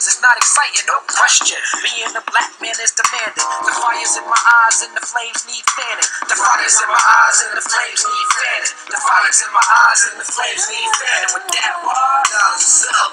violence is not exciting, no question. Being a black man is demanding. The fire's in my eyes and the flames need fanning. The fire's in my eyes and the flames need fanning. The fire's in my eyes and the flames need fanning. With that word,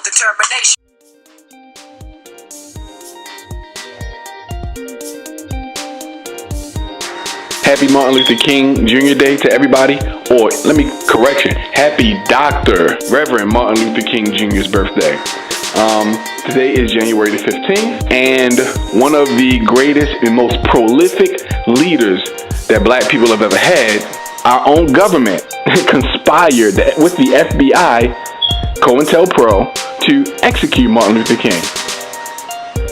determination. Happy Martin Luther King Jr. Day to everybody, or let me correction, happy Dr. Reverend Martin Luther King Jr.'s birthday. Today is January the 15th, and one of the greatest and most prolific leaders that black people have ever had, our own government conspired with the FBI, COINTELPRO, to execute Martin Luther King.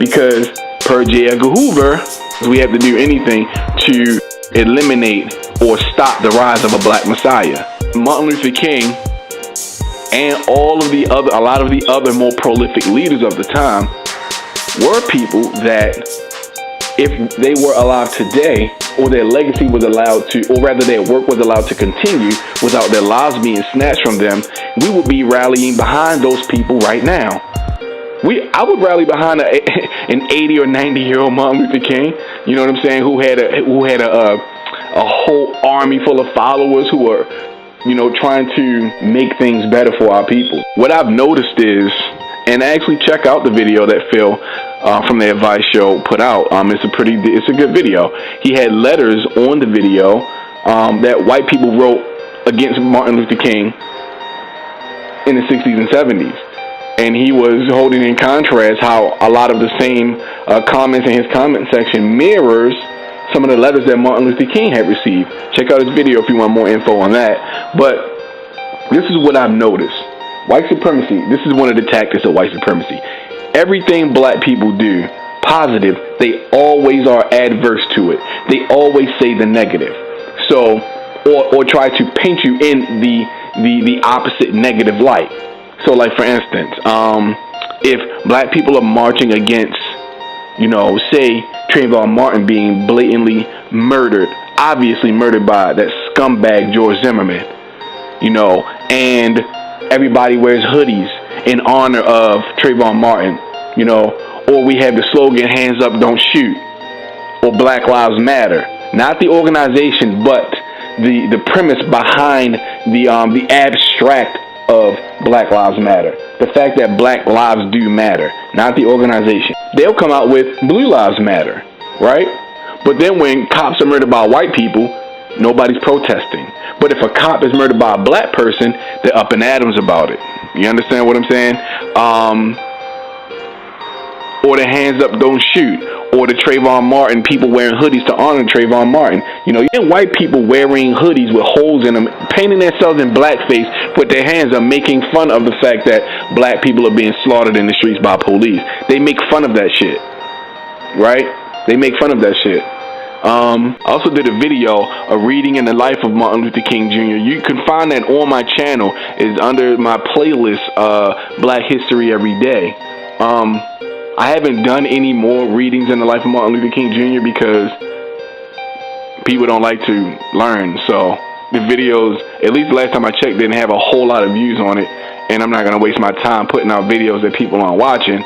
Because per J. Edgar Hoover, we have to do anything to eliminate or stop the rise of a black messiah. Martin Luther King and a lot of the other more prolific leaders of the time were people that, if they were alive today, or their legacy was allowed to, or rather their work was allowed to continue without their lives being snatched from them, we would be rallying behind those people right now. I would rally behind an 80 or 90-year-old Martin Luther King, you know what I'm saying, who had a whole army full of followers who were, trying to make things better for our people. What I've noticed is, and actually check out the video that Phil from the Advice Show put out. It's a good video. He had letters on the video that white people wrote against Martin Luther King in the 60s and 70s. And he was holding in contrast how a lot of the same comments in his comment section mirrors some of the letters that Martin Luther King had received. Check out his video if you want more info on that. But this is what I've noticed. White supremacy, this is one of the tactics of white supremacy. Everything black people do positive, they always are adverse to it. They always say the negative. So, or try to paint you in the opposite negative light. So, like, for instance, if black people are marching against, say, Trayvon Martin being blatantly murdered, obviously murdered by that scumbag George Zimmerman, and everybody wears hoodies in honor of Trayvon Martin, or we have the slogan, hands up, don't shoot, or Black Lives Matter. Not the organization, but the premise behind the abstract of Black Lives Matter. The fact that black lives do matter, not the organization. They'll come out with Blue Lives Matter, right? But then when cops are murdered by white people, nobody's protesting. But if a cop is murdered by a black person, they're up in atoms about it. You understand what I'm saying? Or the hands up, don't shoot. Or the Trayvon Martin, people wearing hoodies to honor Trayvon Martin. And white people wearing hoodies with holes in them, painting themselves in blackface, put their hands up, making fun of the fact that black people are being slaughtered in the streets by police. They make fun of that shit, right? They make fun of that shit. I also did a video, a reading in the life of Martin Luther King Jr. You can find that on my channel. It's under my playlist, Black History Every Day. I haven't done any more readings in the life of Martin Luther King Jr. because people don't like to learn. So the videos, at least the last time I checked, didn't have a whole lot of views on it. And I'm not going to waste my time putting out videos that people aren't watching,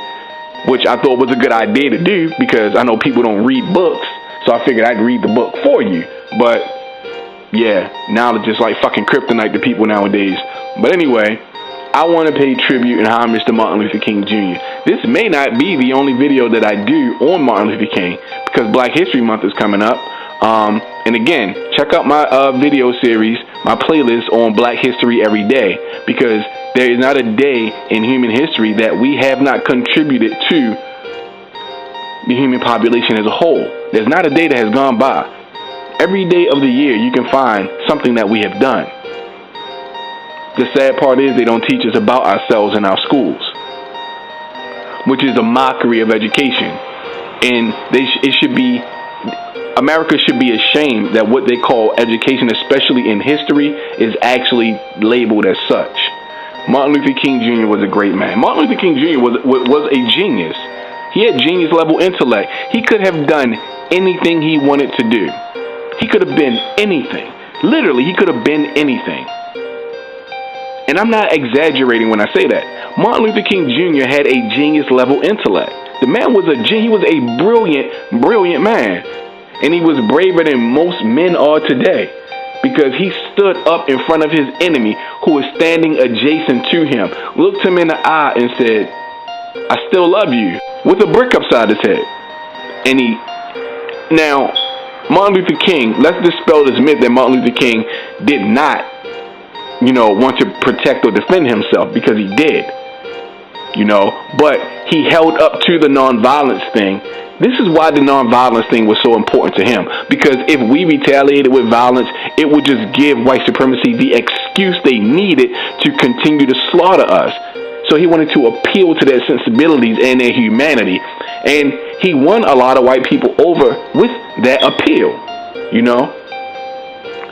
which I thought was a good idea to do because I know people don't read books. So I figured I'd read the book for you. But yeah, now it's just like fucking kryptonite to people nowadays. But anyway, I want to pay tribute and homage to Martin Luther King Jr. This may not be the only video that I do on Martin Luther King because Black History Month is coming up. And again, check out my video series, my playlist on Black History Every Day, because there is not a day in human history that we have not contributed to the human population as a whole. There's not a day that has gone by. Every day of the year you can find something that we have done. The sad part is they don't teach us about ourselves in our schools, which is a mockery of education. And America should be ashamed that what they call education, especially in history, is actually labeled as such. Martin Luther King Jr. was a great man. Martin Luther King Jr. was a genius. He had genius level intellect. He could have done anything he wanted to do. He could have been anything. Literally, he could have been anything. And I'm not exaggerating when I say that. Martin Luther King Jr. had a genius level intellect. The man was he was a brilliant man. And he was braver than most men are today, because he stood up in front of his enemy who was standing adjacent to him, looked him in the eye and said, "I still love you," with a brick upside his head. And now, Martin Luther King, let's dispel this myth that Martin Luther King did not, want to protect or defend himself, because he did, but he held up to the nonviolence thing. This is why the nonviolence thing was so important to him, because if we retaliated with violence, it would just give white supremacy the excuse they needed to continue to slaughter us. So he wanted to appeal to their sensibilities and their humanity, and he won a lot of white people over with that appeal.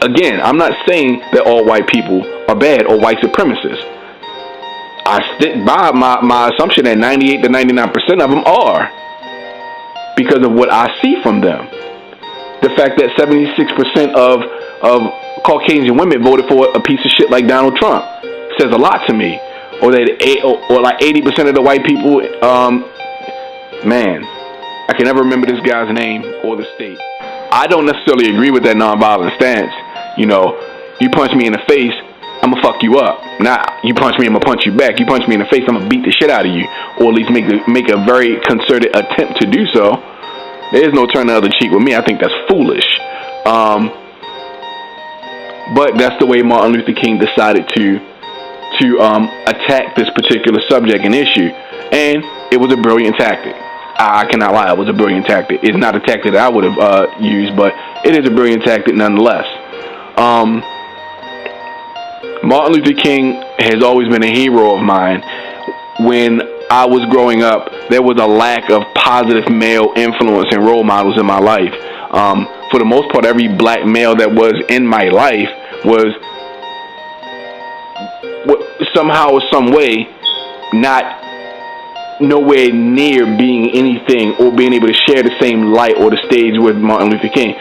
Again, I'm not saying that all white people are bad or white supremacists. I stick by my assumption that 98 to 99% of them are, because of what I see from them. The fact that 76% of Caucasian women voted for a piece of shit like Donald Trump says a lot to me. Or like 80% of the white people, man, I can never remember this guy's name or the state. I don't necessarily agree with that nonviolent stance. You punch me in the face, I'm gonna fuck you up. Nah, you punch me, I'm gonna punch you back. You punch me in the face, I'm gonna beat the shit out of you, or at least make a very concerted attempt to do so. There is no turn the other cheek with me. I think that's foolish. But that's the way Martin Luther King decided to attack this particular subject and issue, and it was a brilliant tactic. I cannot lie, it was a brilliant tactic. It's not a tactic that I would have used, but it is a brilliant tactic nonetheless. Martin Luther King has always been a hero of mine. When I was growing up, there was a lack of positive male influence and role models in my life. For the most part, every black male that was in my life was somehow or some way not nowhere near being anything or being able to share the same light or the stage with Martin Luther King.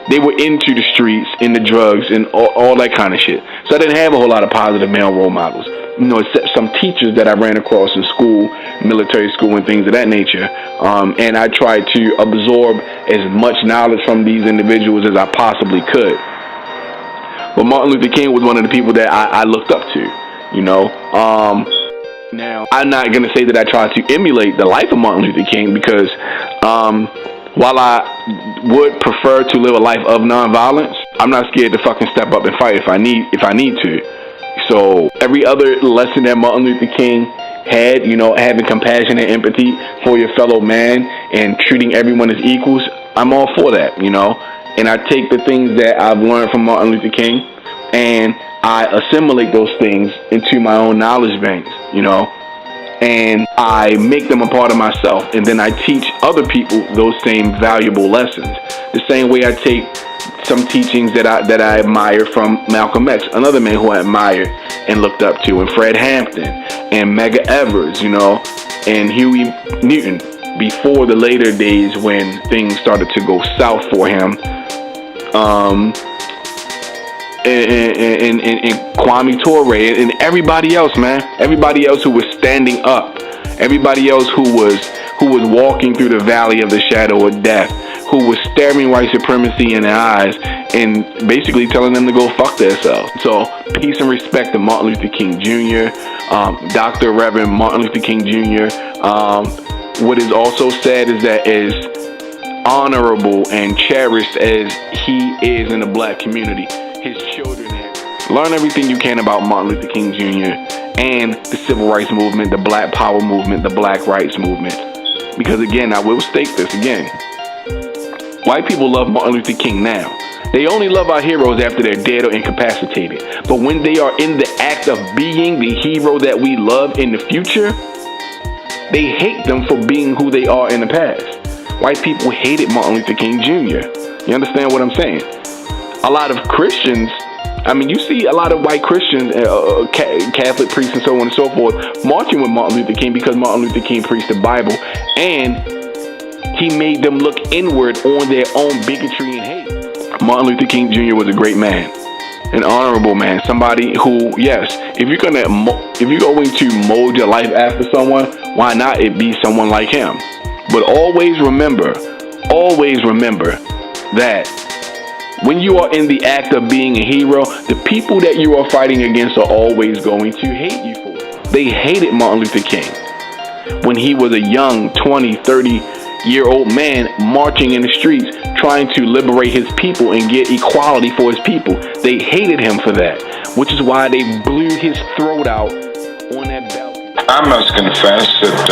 They were into the streets and the drugs and all that kind of shit. So I didn't have a whole lot of positive male role models, except some teachers that I ran across in school, military school, and things of that nature. And I tried to absorb as much knowledge from these individuals as I possibly could. But Martin Luther King was one of the people that I looked up to, Now, I'm not going to say that I tried to emulate the life of Martin Luther King, because while I would prefer to live a life of nonviolence, I'm not scared to fucking step up and fight if I need to. So every other lesson that Martin Luther King had, having compassion and empathy for your fellow man and treating everyone as equals, I'm all for that, And I take the things that I've learned from Martin Luther King and I assimilate those things into my own knowledge banks, and I make them a part of myself, and then I teach other people those same valuable lessons. The same way I take some teachings that I admire from Malcolm X, another man who I admired and looked up to, and Fred Hampton and Medgar Evers, and Huey Newton, before the later days when things started to go south for him. And Kwame Ture and everybody else, man. Everybody else who was standing up. Everybody else who was walking through the valley of the shadow of death, who was staring white supremacy in the eyes and basically telling them to go fuck themselves. So peace and respect to Martin Luther King Jr., Dr. Reverend Martin Luther King Jr. What is also said is that as honorable and cherished as he is in the black community, his children learn everything you can about Martin Luther King Jr. and the civil rights movement, the black power movement, the black rights movement. Because again, I will state this again. White people love Martin Luther King now. They only love our heroes after they're dead or incapacitated. But when they are in the act of being the hero that we love in the future, they hate them for being who they are in the past. White people hated Martin Luther King Jr. You understand what I'm saying? A lot of Christians, you see a lot of white Christians, Catholic priests and so on and so forth, marching with Martin Luther King because Martin Luther King preached the Bible, and he made them look inward on their own bigotry and hate. Martin Luther King Jr. was a great man. an honorable man, somebody who, yes, if you're going to mold your life after someone, why not it be someone like him? But always remember that when you are in the act of being a hero, the people that you are fighting against are always going to hate you for it. They hated Martin Luther King when he was a young 20, 30-year-old man marching in the streets trying to liberate his people and get equality for his people. They hated him for that, which is why they blew his throat out on that balcony. I must confess that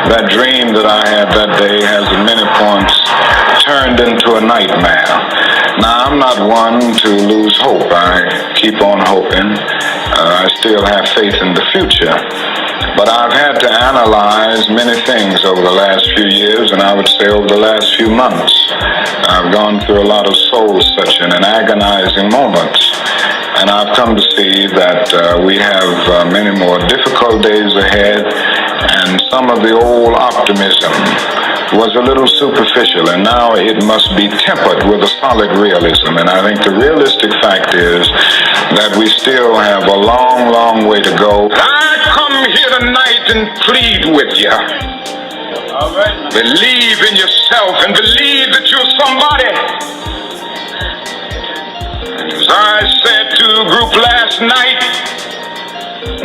that dream that I had that day has at many points turned into a nightmare. Now, I'm not one to lose hope. I keep on hoping. I still have faith in the future. But I've had to analyze many things over the last few years, and I would say over the last few months. I've gone through a lot of soul-searching and agonizing moments, and I've come to see that we have many more difficult days ahead, and some of the old optimism was a little superficial, and now it must be tempered with a solid realism. And I think the realistic fact is that we still have a long, long way to go. I come here tonight and plead with you. All right. Believe in yourself and believe that you're somebody. As I said to the group last night,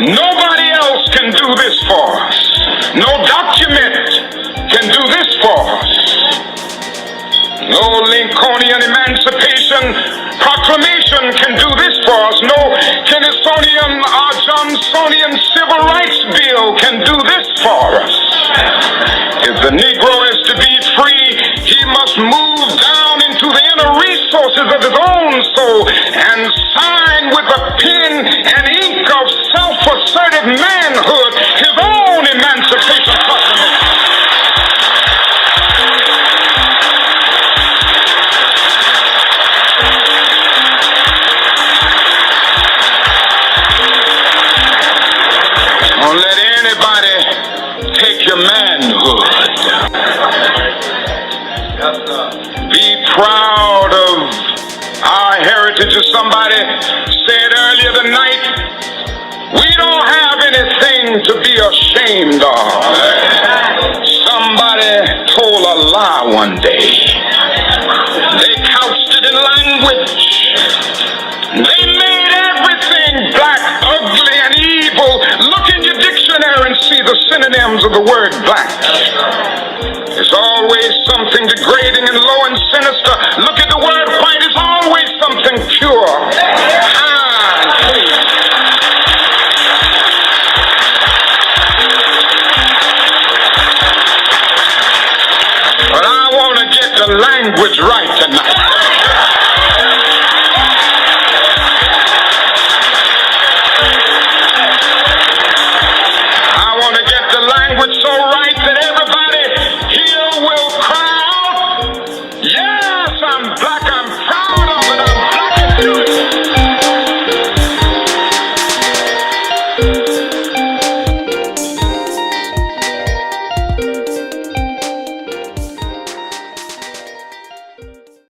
nobody else can do this for us. No document can do this for us. No Lincolnian Emancipation Proclamation can do this for us. No Kennethonian or Johnsonian Civil Rights Bill can do this for us. If the Negro is to be free, he must move down into the inner resources of his own soul and sign with the pen and ink of self-assertive manhood his own Emancipation Proclamation. Don't let anybody take your manhood. Be proud of our heritage. As somebody said earlier tonight, we don't have anything to be ashamed of. Somebody told a lie one day. They couched it in language. They made everything black, ugly, and evil. Look in your dictionary and see the synonyms of the word black. There's always something degrading and low and sinister. Look at the word white. It's always something pure. But I want to get the language right tonight. I want to get the language so right that everybody here will cry out, yes, I'm black, I'm proud of it, I'm black and beautiful.